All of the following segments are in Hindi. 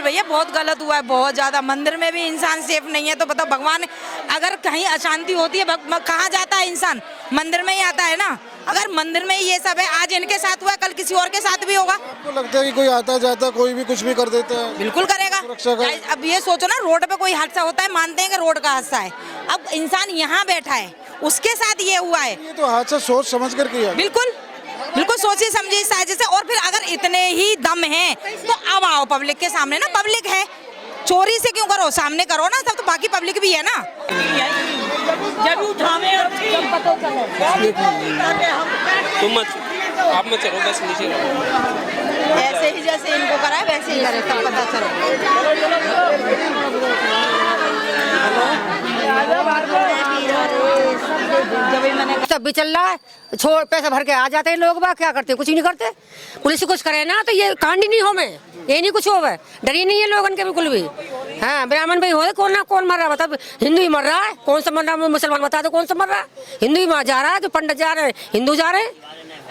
भैया बहुत गलत हुआ है, बहुत ज़्यादा। मंदिर में भी इंसान सेफ नहीं है, तो बताओ भगवान अगर कहीं अशांति होती है कहाँ जाता है इंसान? मंदिर में ही आता है ना। अगर मंदिर में ही ये सब है, आज इनके साथ हुआ, कल किसी और के साथ भी होगा। आपको लगता है कि कोई आता जाता कोई भी कुछ भी कर देता है? बिल्कुल करेगा। अब ये सोचो ना, रोड पे कोई हादसा होता है, मानते हैं कि रोड का हादसा है, अब इंसान यहाँ बैठा है, उसके साथ ये हुआ है। ये तो हादसा सोच समझ कर किया। बिल्कुल बिल्कुल सोची समझी साजिश है। और फिर अगर इतने ही दम है तो अब आओ पब्लिक के सामने ना, पब्लिक है, चोरी से क्यों करो, सामने करो ना, सब तो बाकी पब्लिक भी है ना। जब उठावे तुम आप मत चलो, बस नीचे ऐसे ही जैसे इनको करा है वैसे ही करे, तब पता सब भी चल रहा है, छोड़ पैसा भर के आ जाते हैं लोग, क्या करते हैं? कुछ ही नहीं करते। पुलिस कुछ करे ना तो ये कांड ही नहीं हो, में ये नहीं कुछ हो, डर ही नहीं है लोगों के बिल्कुल भी। हाँ, ब्राह्मण भाई हो कौन ना कौन मर रहा है, बता। हिंदू ही मर रहा है, कौन सा मर रहा है? मुसलमान बता दो कौन सा मर रहा है? हिंदू ही जा रहा है, तो पंडित जा रहे हैं, हिंदू जा रहे हैं।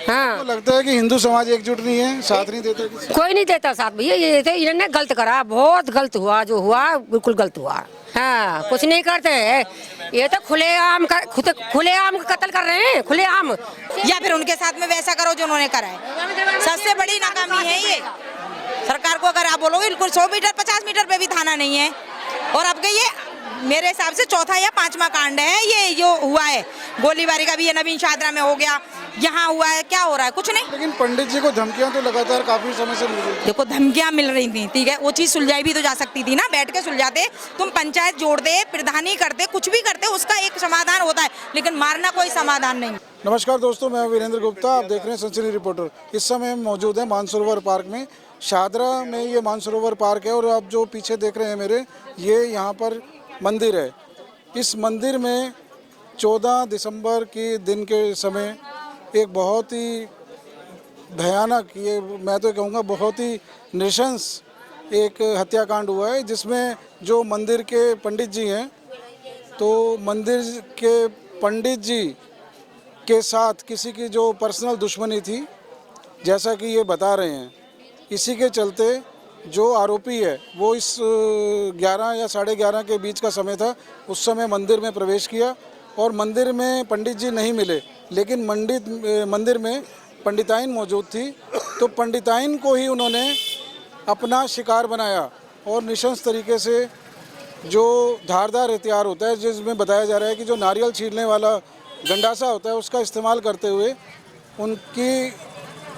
हाँ, तो लगता है कि हिंदू समाज एकजुट नहीं है, साथ नहीं देता किसी? कोई नहीं देता साथ भैया। ये इन्होंने गलत करा, बहुत गलत हुआ, जो हुआ बिल्कुल गलत हुआ। हाँ, कुछ नहीं करते हैं, ये तो खुलेआम कत्ल कर रहे हैं, खुलेआम। या फिर उनके साथ में वैसा करो जो उन्होंने करा है। सबसे बड़ी नाकामी है ये। सरकार को अगर आप बोलोगे 100 मीटर 50 मीटर पे भी थाना नहीं है। और अब ये मेरे हिसाब से चौथा या पांचवा कांड है ये जो हुआ है। गोलीबारी का भी ये नवीन शादरा में हो गया, यहाँ हुआ है, क्या हो रहा है? कुछ नहीं। लेकिन पंडित जी को धमकियां तो लगातार काफी समय से मिल रही थी। देखो धमकियां मिल रही थी, ठीक है, वो चीज सुलझाई भी तो जा सकती थी ना, बैठ के सुलझाते। तुम पंचायत जोड़ते, प्रधानी करते, कुछ भी करते, उसका एक समाधान होता है, लेकिन मारना कोई समाधान नहीं। नमस्कार दोस्तों, मैं वीरेंद्र गुप्ता, आप देख रहे हैं सनसनी रिपोर्टर। इस समय हम मौजूद हैं मानसरोवर पार्क में। शादरा में ये मानसरोवर पार्क है और आप जो पीछे देख रहे हैं मेरे, ये यहाँ पर मंदिर है। इस मंदिर में 14 दिसंबर के दिन के समय एक बहुत ही भयानक, ये मैं तो कहूँगा बहुत ही नृशंस एक हत्याकांड हुआ है, जिसमें जो मंदिर के पंडित जी हैं, तो मंदिर के पंडित जी के साथ किसी की जो पर्सनल दुश्मनी थी, जैसा कि ये बता रहे हैं। इसी के चलते जो आरोपी है वो इस 11 या 11:30 के बीच का समय था, उस समय मंदिर में प्रवेश किया और मंदिर में पंडित जी नहीं मिले, लेकिन मंदिर में पंडिताइन मौजूद थी। तो पंडिताइन को ही उन्होंने अपना शिकार बनाया और निशंस तरीके से जो धारदार हथियार होता है, जिसमें बताया जा रहा है कि जो नारियल छीलने वाला गंडासा होता है, उसका इस्तेमाल करते हुए उनकी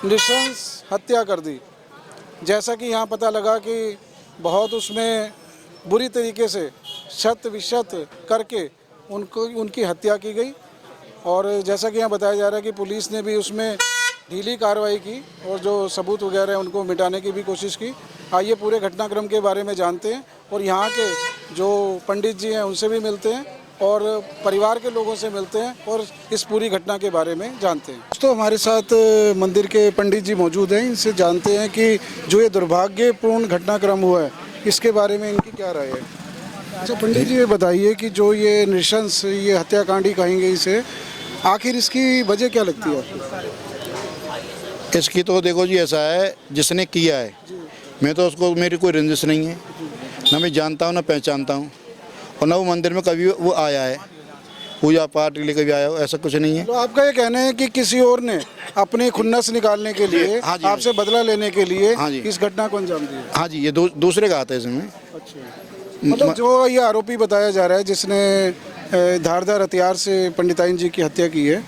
निशंस हत्या कर दी। जैसा कि यहाँ पता लगा कि बहुत उसमें बुरी तरीके से शत विशत करके उनकी हत्या की गई। और जैसा कि यहाँ बताया जा रहा है कि पुलिस ने भी उसमें ढीली कार्रवाई की और जो सबूत वगैरह हैं उनको मिटाने की भी कोशिश की। आइए पूरे घटनाक्रम के बारे में जानते हैं और यहाँ के जो पंडित जी हैं उनसे भी मिलते हैं और परिवार के लोगों से मिलते हैं और इस पूरी घटना के बारे में जानते हैं। तो हमारे साथ मंदिर के पंडित जी मौजूद हैं, इनसे जानते हैं कि जो ये दुर्भाग्यपूर्ण घटनाक्रम हुआ है, इसके बारे में इनकी क्या राय है। अच्छा पंडित जी, ये बताइए कि जो ये नृशंस, ये हत्याकांड ही कहेंगे इसे, आखिर इसकी वजह क्या लगती है आपको? इसकी तो देखो जी, ऐसा है जिसने किया है, मैं तो उसको, मेरी कोई रंजिश नहीं है, ना मैं जानता हूँ ना पहचानता हूँ, और ना वो मंदिर में कभी वो आया है, पूजा पाठ के लिए कभी आया हो, ऐसा कुछ नहीं है। तो आपका ये कहना है कि किसी और ने अपनी खुन्नस निकालने के लिए, हाँ जी, आपसे बदला लेने के लिए, हाँ जी, इस घटना को अंजाम दिया? हाँ जी, ये दूसरे का आता है इसमें। अच्छा, मतलब जो ये आरोपी बताया जा रहा है जिसने धारदार हथियार से पंडिताइन जी की हत्या की है,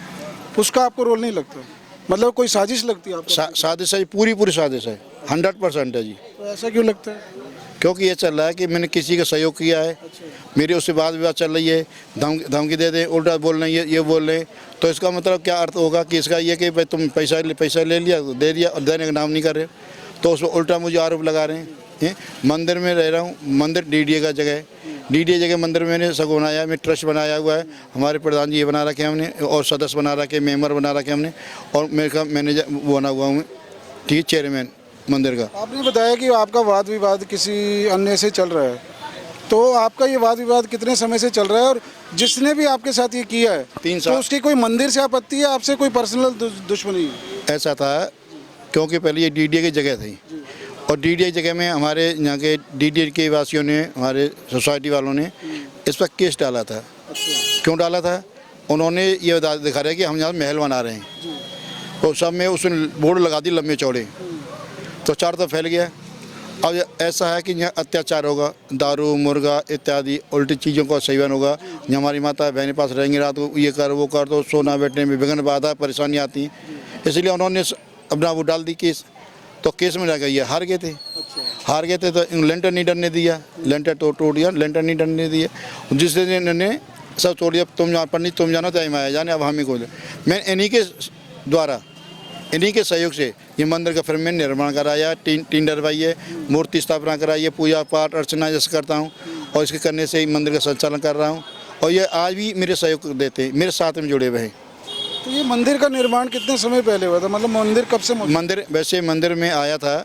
उसका आपको रोल नहीं लगता? मतलब कोई साजिश लगती है आपको? साजिश है, पूरी साजिश है, 100% है जी। तो ऐसा क्यों लगता है? क्योंकि ये चल रहा है कि मैंने किसी का सहयोग किया है। मेरी उससे बात विवाद चल रही है, धमकी दे दें, उल्टा बोल रहे हैं, ये बोल रहे हैं, तो इसका मतलब क्या अर्थ होगा कि इसका ये कि भाई तुम पैसा ले लिया, दे दिया और देने का नाम नहीं कर रहे, तो उसमें उल्टा मुझे आरोप लगा रहे हैं। मंदिर में रह रहा हूँ, मंदिर DDA का जगह है, DDA जगह मंदिर में मैंने सब बनाया, मैं ट्रस्ट बनाया हुआ है, हमारे प्रधान जी ये बना रखे हैं हमने, और सदस्य बना रखे, मेंबर बना रखे हमने, और मेरे का मैनेजर बना हुआ हूँ, ठीक है, चेयरमैन मंदिर का। आपने बताया कि आपका वाद विवाद किसी अन्य से चल रहा है, तो आपका ये वाद विवाद कितने समय से चल रहा है? और जिसने भी आपके साथ ये किया है 3 साल, तो उसकी कोई मंदिर से आपत्ति है, आपसे कोई पर्सनल दुश्मनी है? ऐसा था क्योंकि पहले ये DDA की जगह थी और डीडीए जगह में हमारे यहाँ के डीडीए के वासियों ने, हमारे सोसाइटी वालों ने इस पर केस डाला था। क्यों डाला था? उन्होंने ये दिखा रहे कि हम यहाँ महल बना रहे हैं, तो सब में उसने बोर्ड लगा दी लंबे चौड़े, तो चार तो फैल गया। अब ऐसा है कि यहाँ अत्याचार होगा, दारू मुर्गा इत्यादि उल्टी चीज़ों का सेवन होगा। यहाँ हमारी माता बहन पास रहेंगे रात को, ये कर वो कर, तो सोना बैठने में विघ्न बाधा परेशानी आती है, इसलिए उन्होंने अपना वो डाल दी केस। तो केस में लगा ये हार गए थे तो लेंटर नहीं डरने दिया, लेंटर तोड़ दिया, लेंटर नहीं डरने दिया, जिस दिन इन्होंने सब तोड़ दिया। तुम यहाँ पंडित तुम जानो तो आया जाने, अब हम ही को मैं इन्हीं के द्वारा, इन्हीं के सहयोग से ये मंदिर का फिर मैं निर्माण कराया, टीन डरवाई है, मूर्ति स्थापना कराई है, पूजा पाठ अर्चना जैसे करता हूँ, और इसके करने से ही मंदिर का संचालन कर रहा हूँ। और ये आज भी मेरे सहयोग देते हैं, मेरे साथ में जुड़े हुए हैं। तो ये मंदिर का निर्माण कितने समय पहले हुआ था? मतलब मंदिर कब से मंदिर वैसे मंदिर में आया था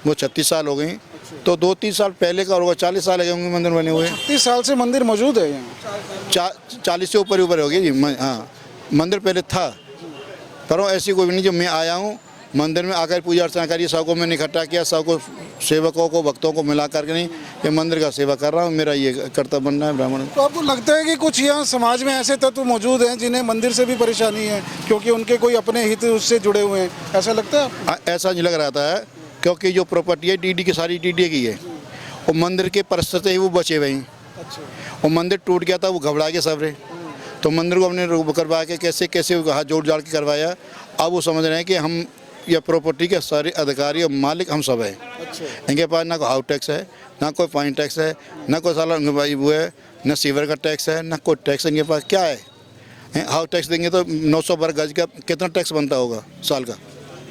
वो 36 साल हो गए, तो 2-3 साल पहले का होगा, 40 साल लगे होंगे मंदिर बने हुए। 30 साल से मंदिर मौजूद है यहाँ? 40 से ऊपर हो गया जी। हाँ, मंदिर पहले था, पर ऐसी कोई नहीं। जो मैं आया हूँ मंदिर में आकर पूजा अर्चना करिए, सबको मैंने इकट्ठा किया, सबको सेवकों को भक्तों को मिला करके नहीं ये मंदिर का सेवा कर रहा हूँ, मेरा ये कर्तव्य बनना है ब्राह्मण। तो आपको लगता है कि कुछ यहाँ समाज में ऐसे तत्व मौजूद हैं जिन्हें मंदिर से भी परेशानी है, क्योंकि उनके कोई अपने हित उससे जुड़े हुए हैं, ऐसा लगता है आपको? ऐसा नहीं लग रहा है, क्योंकि जो प्रॉपर्टी है डीडी की सारी डीडी की है, और मंदिर के परिस्थिति ही वो बचे हुए हैं। वो मंदिर टूट गया था, वो घबरा के सब रहे, तो मंदिर को हमने करवा के कैसे कैसे हाथ जोड़ जाड़ के करवाया। अब वो समझ रहे हैं कि हम या प्रॉपर्टी के सारे अधिकारी और मालिक हम सब हैं। इनके पास ना कोई हाउस टैक्स है, ना कोई फाइन टैक्स है, ना कोई साला वो है, ना सीवर का टैक्स है, ना कोई टैक्स इनके पास। क्या है हाउस टैक्स देंगे तो 900 वर्ग गज का कितना टैक्स बनता होगा साल का?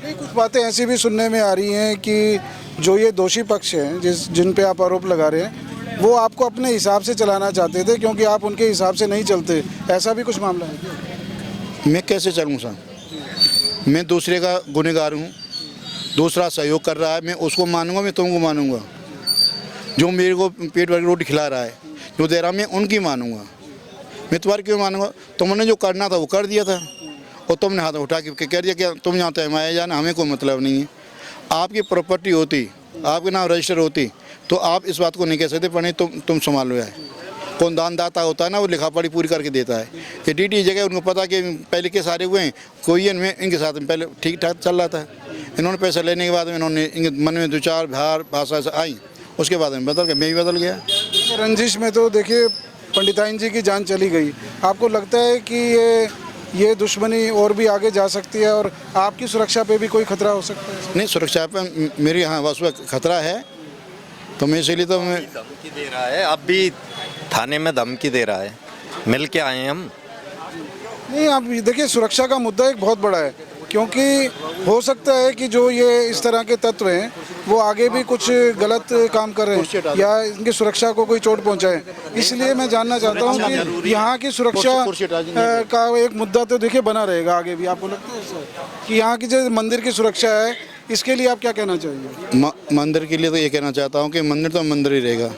कुछ बातें ऐसी भी सुनने में आ रही हैं कि जो ये दोषी पक्ष हैं जिन पे आप आरोप लगा रहे हैं, वो आपको अपने हिसाब से चलाना चाहते थे, क्योंकि आप उनके हिसाब से नहीं चलते, ऐसा भी कुछ मामला है? मैं कैसे चलूँ साहब? मैं दूसरे का गुनहगार हूँ, दूसरा सहयोग कर रहा है, मैं उसको मानूंगा, मैं तुमको मानूंगा। जो मेरे को पेट भर के रोटी खिला रहा है, जो दे रहा मैं उनकी मानूंगा, मैं तुम्हारी क्यों मानूंगा? तुमने जो करना था वो कर दिया था, और तुमने हाथ उठा के कह दिया कि तुम जानते हैं माया जाना, हमें कोई मतलब नहीं है। आपकी प्रॉपर्टी होती, आपके नाम रजिस्टर होती, तो आप इस बात को नहीं कह सकते पढ़े तुम संभालो है। कौन दानदाता होता है ना, वो लिखा पढ़ी पूरी करके देता है। ये डीडी जगह उनको पता कि पहले के सारे हुए हैं, कोई इनमें इनके साथ में पहले ठीक ठाक चल रहा था। इन्होंने पैसा लेने के बाद में इन्होंने इनके मन में 2-4 भाषा आई, उसके बाद में बदल के मैं भी बदल गया। रंजिश में तो देखिए पंडिताइन जी की जान चली गई। आपको लगता है कि ये दुश्मनी और भी आगे जा सकती है और आपकी सुरक्षा पे भी कोई खतरा हो सकता है? नहीं, सुरक्षा पे मेरे यहाँ वास्तव खतरा है, तो मैं इसीलिए तो मैं धमकी दे रहा है, अब भी थाने में धमकी दे रहा है, मिल के आए हम। नहीं, आप देखिए सुरक्षा का मुद्दा एक बहुत बड़ा है, क्योंकि हो सकता है कि जो ये इस तरह के तत्व हैं वो आगे भी कुछ गलत काम कर रहे हैं या इनकी सुरक्षा को कोई चोट पहुंचाए। इसलिए मैं जानना चाहता हूं कि यहाँ की सुरक्षा का एक मुद्दा तो देखिए बना रहेगा आगे भी। आपको लगता है सर कि यहाँ की जो मंदिर की सुरक्षा है, इसके लिए आप क्या कहना चाहिए? मंदिर के लिए तो ये कहना चाहता हूँ कि मंदिर तो मंदिर ही रहेगा,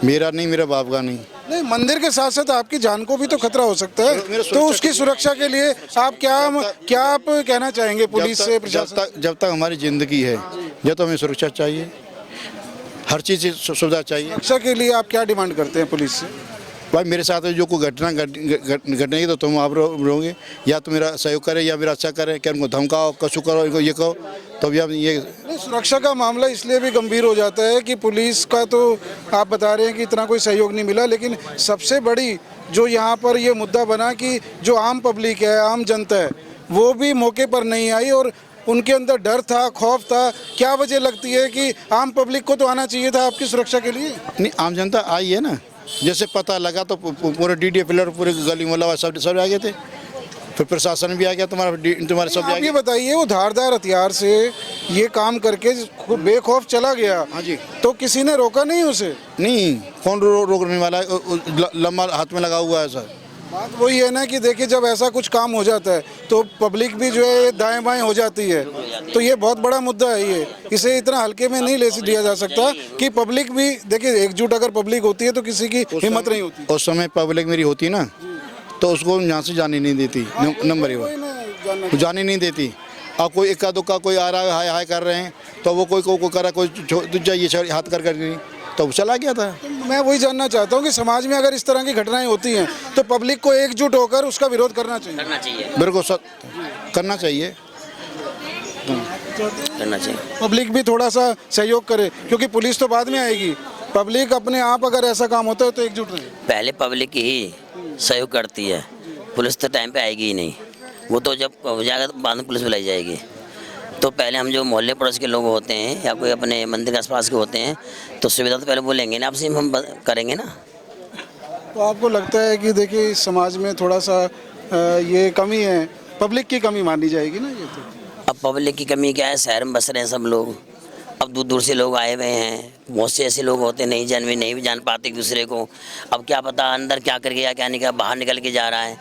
मेरा नहीं, मेरे बाप का नहीं। नहीं, मंदिर के साथ साथ आपकी जान को भी तो खतरा हो सकता है, तो उसकी सुरक्षा के लिए आप क्या आप कहना चाहेंगे पुलिस से, प्रशासन? जब तक हमारी ज़िंदगी है, जब तक हमें सुरक्षा चाहिए, हर चीज़ की सुविधा चाहिए। सुरक्षा के लिए आप क्या डिमांड करते हैं पुलिस से? भाई मेरे साथ जो कोई घटना घटनेगी तो तुम आप रहोगे, या तो मेरा सहयोग करे या मेरा अच्छा करे, क्या उनको धमकाओ, कछु करो, इनको ये कहो, तो भी आप ये सुरक्षा का मामला इसलिए भी गंभीर हो जाता है कि पुलिस का तो आप बता रहे हैं कि इतना कोई सहयोग नहीं मिला, लेकिन सबसे बड़ी जो यहाँ पर ये मुद्दा बना कि जो आम पब्लिक है, आम जनता है, वो भी मौके पर नहीं आई और उनके अंदर डर था, खौफ था। क्या वजह लगती है कि आम पब्लिक को तो आना चाहिए था आपकी सुरक्षा के लिए? नहीं, आम जनता आई है ना, जैसे पता लगा तो पूरे डीडी पिलर पूरे गली मोहल्ला सब आ गए थे, फिर प्रशासन भी आ गया, तुम्हारे सब। आप ये बताइए, वो धारदार हथियार से ये काम करके बेखौफ चला गया, हाँ जी, तो किसी ने रोका नहीं उसे? नहीं, कौन रोकने वाला है? लम्बा हाथ में लगा हुआ है सर। बात वही है ना कि देखिए जब ऐसा कुछ काम हो जाता है तो पब्लिक भी जो है दाएं बाएं हो जाती है, तो ये बहुत बड़ा मुद्दा है। ये इसे इतना हल्के में नहीं लिया जा सकता कि पब्लिक भी देखिए एकजुट अगर पब्लिक होती है तो किसी की हिम्मत नहीं होती। उस समय पब्लिक मेरी होती ना तो उसको यहाँ से जाने नहीं देती, नंबर ही वो जाने नहीं देती। अब कोई इक्का दुक्का कोई आ रहा है, हाय हाय कर रहे हैं, तो वो कोई कर रहा, कोई जाइए हाथ कर नहीं, तो चला गया था। मैं वही जानना चाहता हूँ कि समाज में अगर इस तरह की घटनाएं होती हैं तो पब्लिक को एकजुट होकर उसका विरोध करना चाहिए। बिल्कुल करना चाहिए। पब्लिक भी थोड़ा सा सहयोग करे, क्योंकि पुलिस तो बाद में आएगी। पब्लिक अपने आप अगर ऐसा काम होता है तो एकजुट रहे। पहले पब्लिक ही सहयोग करती है, पुलिस तो टाइम पे आएगी ही नहीं। वो तो जब हो जाएगा तो बाद में पुलिस बुलाई जाएगी। तो पहले हम जो मोहल्ले पड़ोस के लोग होते हैं या कोई अपने मंदिर के आसपास के होते हैं तो सुविधा तो पहले बोलेंगे ना, आपसे हम करेंगे ना। तो आपको लगता है कि देखिए इस समाज में थोड़ा सा ये कमी है, पब्लिक की कमी मानी जाएगी ना ये तो? अब पब्लिक की कमी क्या है, शहर में बस रहे हैं सब लोग, अब दूर दूर से लोग आए हुए हैं, बहुत से ऐसे लोग होते नहीं भी जान पाते एक दूसरे को। अब क्या पता अंदर क्या करके या क्या निकल बाहर निकल के जा रहा है,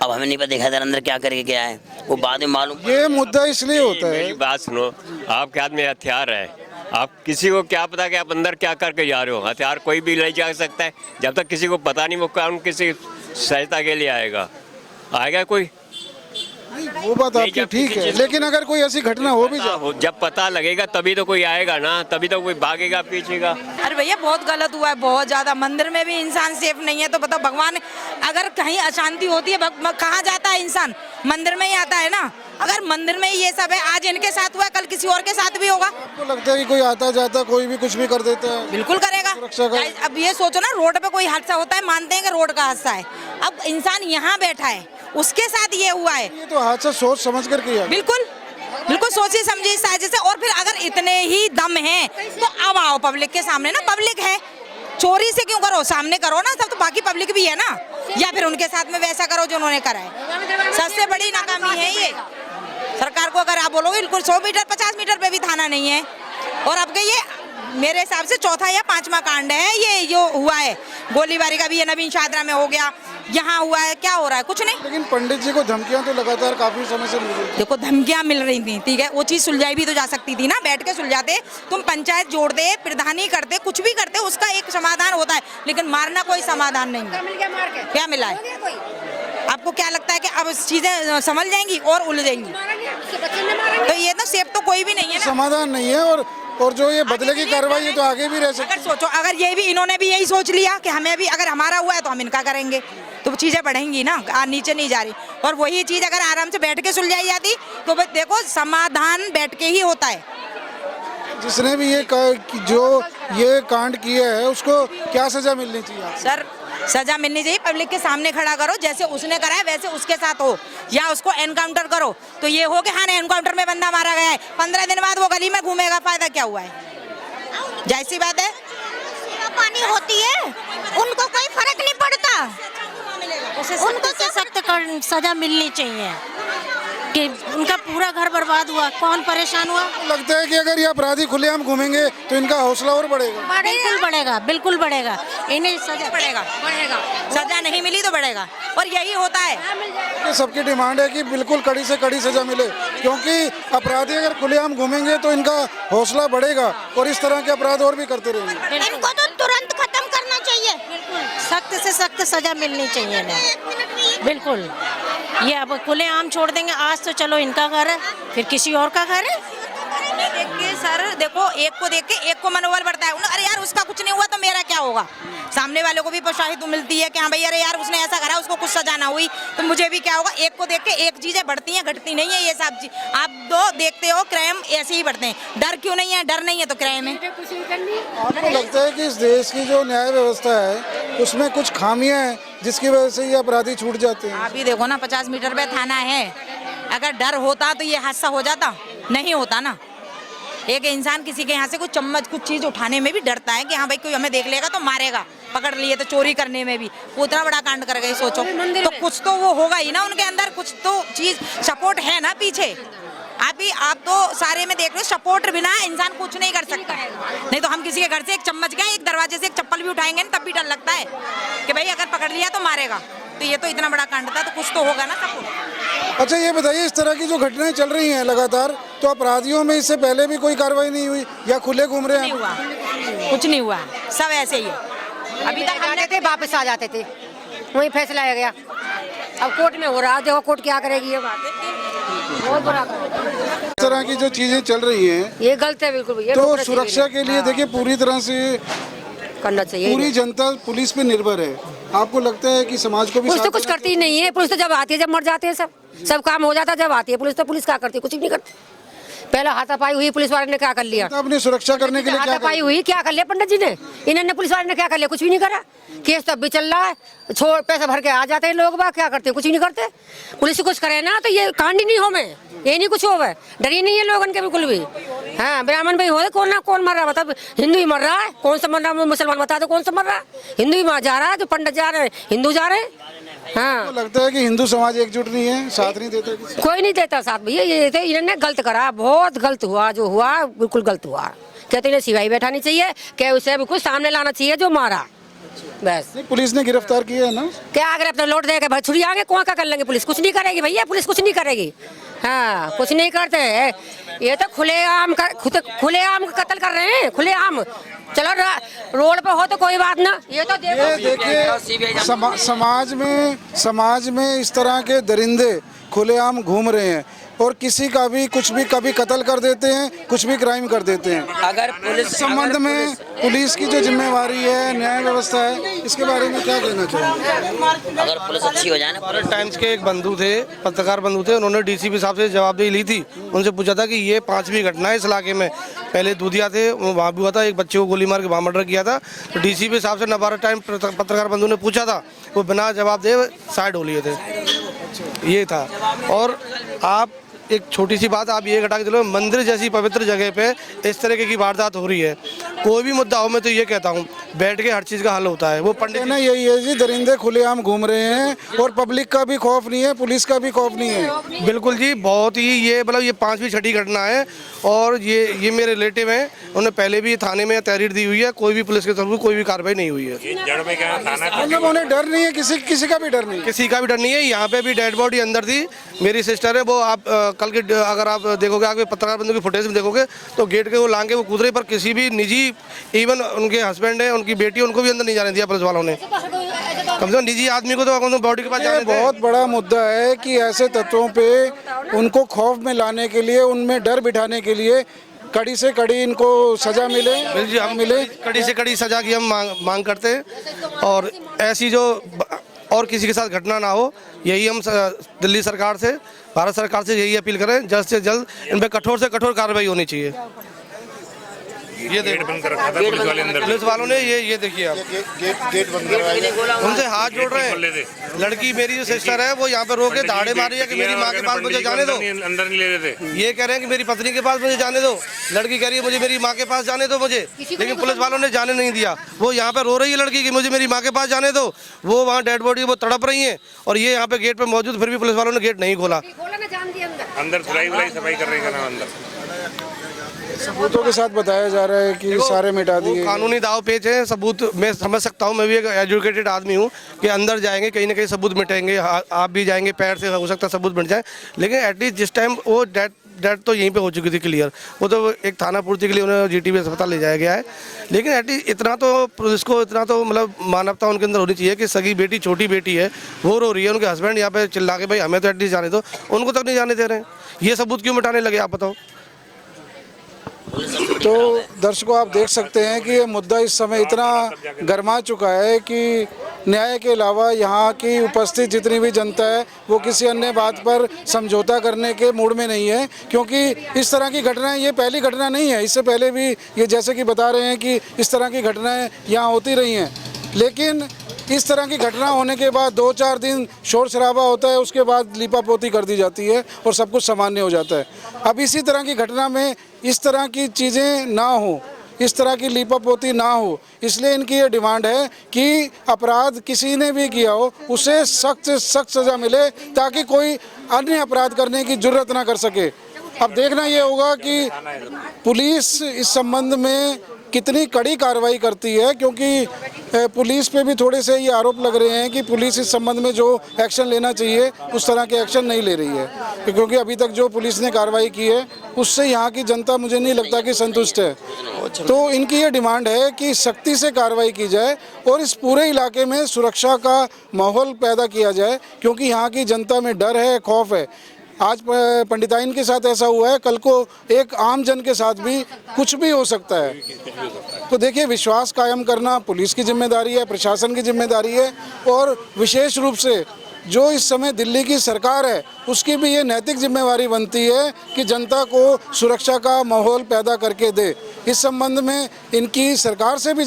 अब हमें नहीं पता देखा था अंदर क्या करके गया है, वो बाद में मालूम। ये मुद्दा इसलिए होता है। मेरी बात सुनो, आपके हाथ में हथियार है, आप किसी को क्या पता कि आप अंदर क्या करके जा रहे हो। हथियार कोई भी ले जा सकता है, जब तक किसी को पता नहीं वो कानून किसी सहायता के लिए आएगा कोई। वो बात आपकी ठीक है, लेकिन अगर कोई ऐसी घटना हो भी जाए, जब पता लगेगा तभी तो कोई आएगा ना, तभी तो कोई भागेगा पीछे का। अरे भैया बहुत गलत हुआ है, बहुत ज्यादा। मंदिर में भी इंसान सेफ नहीं है तो बताओ, भगवान अगर कहीं अशांति होती है कहाँ जाता है इंसान? मंदिर में ही आता है ना। अगर मंदिर में ही ये सब है, आज इनके साथ हुआ, कल किसी और के साथ भी होगा। आपको लगता है कि कोई आता जाता कोई भी कुछ भी कर देता है? बिल्कुल करेगा। अब ये सोचो ना, रोड पे कोई हादसा होता है, मानते हैं कि रोड का हादसा है, अब इंसान यहाँ बैठा है, उसके साथ ये हुआ है। ये तो हादसा सोच समझ कर किया। बिल्कुल बिल्कुल सोची समझी साजिश से। और फिर अगर इतने ही दम है तो अब आओ पब्लिक के सामने ना, पब्लिक है, चोरी से क्यों करो, सामने करो ना, सब तो बाकी पब्लिक भी है ना, या फिर उनके साथ में वैसा करो जो उन्होंने करा है। सबसे बड़ी नाकामी है ये। सरकार को अगर आप बोलोगे 100 मीटर 50 मीटर पे भी थाना नहीं है, और अब ये मेरे हिसाब से चौथा या पांचवा कांड है ये जो हुआ है। गोलीबारी का भी ये नवीन शादरा में हो गया, यहाँ हुआ है, क्या हो रहा है? कुछ नहीं। लेकिन पंडित जी को धमकियां तो लगातार काफी समय से मिल रही थी। देखो धमकियां मिल रही थी, ठीक है, वो चीज सुलझाई भी तो जा सकती थी ना, बैठ के सुलझाते। तुम पंचायत जोड़ते, प्रधानी करते, कुछ भी करते, उसका एक समाधान होता है, लेकिन मारना कोई समाधान नहीं है। क्या मिला है? आपको क्या लगता है कि अब चीजें समझ जाएंगी और उलझेंगी? तो ये तो सेफ तो कोई भी नहीं है ना। समाधान नहीं है, और जो ये बदले की कार्रवाई है तो आगे भी रह सकती है। अगर सोचो, अगर ये भी इन्होंने भी यही सोच लिया कि हमें भी अगर हमारा हुआ है तो हम इनका करेंगे, तो चीजें बढ़ेंगी ना, नीचे नहीं जा रही। और वही चीज अगर आराम से बैठ के सुलझाई जाती तो देखो समाधान बैठ के ही होता है। जिसने भी ये कांड किया है उसको क्या सजा मिलनी चाहिए? सर सजा मिलनी चाहिए, पब्लिक के सामने खड़ा करो, जैसे उसने करा है वैसे उसके साथ हो, या उसको एनकाउंटर करो। तो ये हो कि हाँ एनकाउंटर में बंदा मारा गया है, 15 दिन बाद वो गली में घूमेगा, फायदा क्या हुआ है? जैसी बात है, पानी होती है, उनको कोई फर्क नहीं पड़ता, उनको तो सख्त सजा मिलनी चाहिए कि उनका पूरा घर बर्बाद हुआ, कौन परेशान हुआ। लगता है कि अगर ये अपराधी खुलेआम घूमेंगे तो इनका हौसला और बढ़ेगा। बिल्कुल बढ़ेगा, बिल्कुल बढ़ेगा, इन्हें सजा बढ़ेगा। सजा नहीं मिली तो बढ़ेगा, और यही होता है। सबकी डिमांड है कि बिल्कुल कड़ी से कड़ी सजा मिले, क्योंकि अपराधी अगर खुलेआम घूमेंगे तो इनका हौसला बढ़ेगा और इस तरह के अपराध और भी करते रहेंगे। इनको तो तुरंत खत्म करना चाहिए, सख्त से सख्त सजा मिलनी चाहिए इन्हें। बिल्कुल, ये अब खुलेआम छोड़ देंगे, आज तो चलो इनका घर है, फिर किसी और का घर है। देख के सर देखो, एक को देख के एक को मनोबल बढ़ता है, अरे यार उसका कुछ नहीं हुआ तो मेरा क्या होगा। सामने वाले को भी प्रोत्साहित मिलती है कि हाँ भाई अरे यार उसने ऐसा करा, उसको कुछ सजा ना हुई तो मुझे भी क्या होगा। एक को देख के एक चीजें बढ़ती हैं, घटती नहीं है। ये सब चीज आप दो देखते हो, क्राइम ऐसे ही बढ़ते हैं। डर क्यों नहीं है? डर नहीं है तो क्राइम है। आपको लगता है कि इस देश की जो न्याय व्यवस्था है उसमें कुछ खामियां हैं जिसकी वजह से ये अपराधी छूट जाते हैं? आप ही देखो ना, 50 मीटर पे थाना है, अगर डर होता तो ये हादसा हो जाता? नहीं होता ना। एक इंसान किसी के यहाँ से कुछ चम्मच कुछ चीज उठाने में भी डरता है कि हाँ भाई कोई हमें देख लेगा तो मारेगा, पकड़ लिए तो चोरी करने में भी वो इतना बड़ा कांड कर गए। सोचो तो कुछ तो वो होगा ही ना उनके अंदर, कुछ तो चीज सपोर्ट है ना पीछे। आप तो सारे में देख रहे हो, सपोर्ट बिना इंसान कुछ नहीं कर सकता। नहीं तो हम किसी के घर से एक चम्मच गए, एक दरवाजे से एक चप्पल भी उठाएंगे तब भी डर लगता है कि भाई अगर पकड़ लिया तो मारेगा। तो ये तो इतना बड़ा कांड था, तो कुछ तो होगा ना सपोर्ट। अच्छा ये बताइए, इस तरह की जो घटनाएं चल रही हैं लगातार, तो अपराधियों में इससे पहले भी कोई कार्रवाई नहीं हुई या खुले घूम रहे हैं? नहीं हुआ, कुछ नहीं हुआ, सब ऐसे ही है। अभी तक जाते थे वापस आ जाते थे, वही फैसला आ गया। अब कोर्ट में हो रहा है, देखो कोर्ट क्या करेगी। ये बात बहुत बुरा। इस तरह की जो चीजें चल रही हैं ये गलत है बिल्कुल भैया, तो रोकना चाहिए सुरक्षा के लिए देखिए पूरी तरह से करना चाहिए। पूरी जनता पुलिस पे निर्भर है। आपको लगता है कि समाज को भी पुलिस तो साथ कुछ देना करती ही नहीं है। पुलिस तो जब आती है जब मर जाते हैं सब काम हो जाता है जब आती है पुलिस। तो पुलिस क्या करती है? कुछ नहीं करती। पहले हाथापाई हुई, पुलिस वाले ने क्या कर लिया? चाहिए? अपनी सुरक्षा करने के लिए क्या हाथापाई हुई, क्या कर लिया पंडित जी ने? इन्होंने पुलिस वाले ने क्या कर लिया? कुछ भी नहीं करा। केस तब भी चल रहा है, छोड़ पैसा भर के आ जाते हैं लोग, क्या करते हैं? कुछ नहीं करते। पुलिस कुछ करे ना तो ये कांड ही नहीं हो में, ये नहीं कुछ हो है। डर ही नहीं है लोगों के बिल्कुल भी। हाँ, ब्राह्मण भाई हो कौन ना कौन मर रहा है? मतलब हिंदू ही मर रहा है, कौन सा मर रहा है? मुसलमान बता दो कौन सा मर रहा है? हिंदू ही जा रहा है, जो पंडित जा रहे हैं हिंदू जा रहे हैं। हाँ, तो लगता है कि हिंदू समाज एकजुट नहीं है, साथ नहीं देता किसी? कोई नहीं देता साथ भैया। ये थे इन्होंने गलत करा, बहुत गलत हुआ जो हुआ, बिल्कुल गलत हुआ। कहते इन्हें सिवाई बैठानी चाहिए, क्या उसे बिल्कुल सामने लाना चाहिए जो मारा। बस नहीं, पुलिस ने गिरफ्तार किया है ना? क्या अगर अपना लौट देगा भाई छुरी आगे कौन का कर लेंगे? पुलिस कुछ नहीं करेगी भैया, पुलिस कुछ नहीं करेगी। हाँ, कुछ नहीं करते हैं। ये तो खुलेआम कत्ल कर रहे हैं, खुलेआम। चलो रोड पे हो तो कोई बात ना, ये तो देखिए समाज में इस तरह के दरिंदे खुलेआम घूम रहे हैं और किसी का भी कुछ भी कभी कत्ल कर देते हैं, कुछ भी क्राइम कर देते हैं। अगर पुलिस इस संबंध में पुलिस की जो जिम्मेवारी है, न्याय व्यवस्था है, इसके बारे में क्या कहना चाहिए? अगर पुलिस अच्छी हो जाए ना। भारत टाइम्स के एक बंधु थे, पत्रकार बंधु थे, उन्होंने डीसीपी साहब से जवाबदेही ली थी। उनसे पूछा था कि ये 5वीं घटना है इस इलाके में। पहले दूधिया थे, वहाँ भी हुआ था, एक बच्चे को गोली मार के वहाँ मर्डर किया था। तो डीसीपी साहब से नवभारत टाइम्स पत्रकार बंधु ने पूछा था, वो बिना जवाब दे साइड हो लिए थे। ये था। और आप एक छोटी सी बात आप ये घटा के चलो, मंदिर जैसी पवित्र जगह पे इस तरीके की वारदात हो रही है। कोई भी मुद्दा हो, मैं तो ये कहता हूँ बैठ के हर चीज़ का हल होता है। वो पंडित ना यही है जी, दरिंदे खुलेआम घूम रहे हैं और पब्लिक का भी खौफ नहीं है, पुलिस का भी खौफ नहीं है। बिल्कुल जी, बहुत ही ये मतलब ये 5वीं छठी घटना है। और ये मेरे रिलेटिव हैं, उन्होंने पहले भी थाने में तहरीर दी हुई है, कोई भी पुलिस की तरफ कोई भी कार्रवाई नहीं हुई है। मतलब उन्हें डर नहीं है, किसी का भी डर नहीं, किसी का भी डर नहीं है। यहाँ पे भी डेड बॉडी अंदर थी, मेरी सिस्टर है, वो आप कल के अगर आप देखोगे, आगे पत्रकार बंधु की फुटेज में देखोगे तो गेट के वो लांगे वो कूद रहे, पर किसी भी निजी, इवन उनके हस्बैंड है, उनकी बेटी, उनको भी अंदर नहीं जाने दिया पुलिस वालों ने। कम से कम निजी आदमी को तो बॉडी के पास जाने दें। बहुत बड़ा मुद्दा है कि ऐसे तत्वों पे उनको खौफ में लाने के लिए, उनमें डर बिठाने के लिए कड़ी से कड़ी इनको सजा मिले। हम मिले कड़ी से कड़ी सजा की हम मांग करते हैं। और ऐसी जो और किसी के साथ घटना ना हो, यही हम दिल्ली सरकार से, भारत सरकार से यही अपील करें, जल्द से जल्द इन पर कठोर से कठोर कार्रवाई होनी चाहिए। ये देखो पुलिस वालों ने ये देखिए आप गेट बंद करवाया, उनसे हाथ जोड़ रहे हैं। लड़की मेरी जो सिस्टर है वो यहाँ पे रोके दाड़े मार रही है कि मेरी माँ के पास मुझे जाने दो। अंदर नहीं ले रहे थे। ये कह रहे हैं कि मेरी पत्नी के पास मुझे जाने दो, लड़की कह रही है मुझे मेरी माँ के पास जाने दो मुझे, लेकिन पुलिस वालों ने जाने नहीं दिया। वो यहाँ पे रो रही है लड़की कि मुझे मेरी माँ के पास जाने दो, वो वहाँ डेड बॉडी वो तड़प रही है और ये यहाँ पे गेट पे मौजूद, फिर भी पुलिस वालों ने गेट नहीं खोला। अंदर धुलाई सफाई कर रही है अंदर। सबूतों के साथ बताया जा रहा है कि सारे मिटा दिए। कानूनी दाव पेच है, सबूत मैं समझ सकता हूँ, मैं भी एक एजुकेटेड आदमी हूँ कि अंदर जाएंगे कहीं ना कहीं सबूत मिटेंगे, आप भी जाएंगे, पैर से हो सकता है सबूत मिट जाए, लेकिन एटलीस्ट जिस टाइम वो डेथ तो यहीं पे हो चुकी थी क्लियर, वो तो एक थाना पूर्ति के लिए उन्हें जीटीबी अस्पताल ले जाया गया है। लेकिन एटलीस्ट इतना तो पुलिस को, इतना तो मतलब मानवता उनके अंदर होनी चाहिए कि सगी बेटी, छोटी बेटी है, वो रो रही है, उनके हस्बैंड यहाँ पे चिल्ला के भाई हमें तो एटलीस्ट जाने दो, उनको तक नहीं जाने दे रहे हैं। ये सबूत क्यों मिटाने लगे आप बताओ? तो दर्शकों आप देख सकते हैं कि ये मुद्दा इस समय इतना गर्मा चुका है कि न्याय के अलावा यहाँ की उपस्थित जितनी भी जनता है वो किसी अन्य बात पर समझौता करने के मूड में नहीं है, क्योंकि इस तरह की घटनाएं ये पहली घटना नहीं है। इससे पहले भी ये जैसे कि बता रहे हैं कि इस तरह की घटनाएं यहाँ होती रही हैं, लेकिन इस तरह की घटना होने के बाद 2-4 दिन शोर शराबा होता है, उसके बाद लीपापोती कर दी जाती है और सब कुछ सामान्य हो जाता है। अब इसी तरह की घटना में इस तरह की चीज़ें ना हो, इस तरह की लीपापोती ना हो, इसलिए इनकी ये डिमांड है कि अपराध किसी ने भी किया हो उसे सख्त से सख्त सज़ा मिले, ताकि कोई अन्य अपराध करने की जुर्रत ना कर सके। अब देखना ये होगा कि पुलिस इस संबंध में कितनी कड़ी कार्रवाई करती है, क्योंकि पुलिस पे भी थोड़े से ये आरोप लग रहे हैं कि पुलिस इस संबंध में जो एक्शन लेना चाहिए उस तरह के एक्शन नहीं ले रही है, क्योंकि अभी तक जो पुलिस ने कार्रवाई की है उससे यहाँ की जनता मुझे नहीं लगता कि संतुष्ट है। तो इनकी ये डिमांड है कि सख्ती से कार्रवाई की जाए और इस पूरे इलाके में सुरक्षा का माहौल पैदा किया जाए, क्योंकि यहाँ की जनता में डर है, खौफ है। आज पंडिताइन के साथ ऐसा हुआ है, कल को एक आम जन के साथ भी कुछ भी हो सकता है। तो देखिए, विश्वास कायम करना पुलिस की जिम्मेदारी है, प्रशासन की जिम्मेदारी है, और विशेष रूप से जो इस समय दिल्ली की सरकार है उसकी भी ये नैतिक जिम्मेवारी बनती है कि जनता को सुरक्षा का माहौल पैदा करके दे। इस संबंध में इनकी सरकार से भी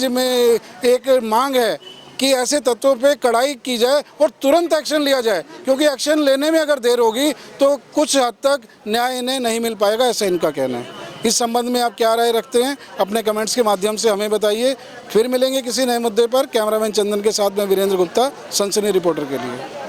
एक मांग है कि ऐसे तत्वों पे कड़ाई की जाए और तुरंत एक्शन लिया जाए, क्योंकि एक्शन लेने में अगर देर होगी तो कुछ हद तक न्याय इन्हें नहीं मिल पाएगा, ऐसा इनका कहना है। इस संबंध में आप क्या राय रखते हैं, अपने कमेंट्स के माध्यम से हमें बताइए। फिर मिलेंगे किसी नए मुद्दे पर। कैमरामैन चंदन के साथ मैं वीरेंद्र गुप्ता, सनसनी रिपोर्टर के लिए।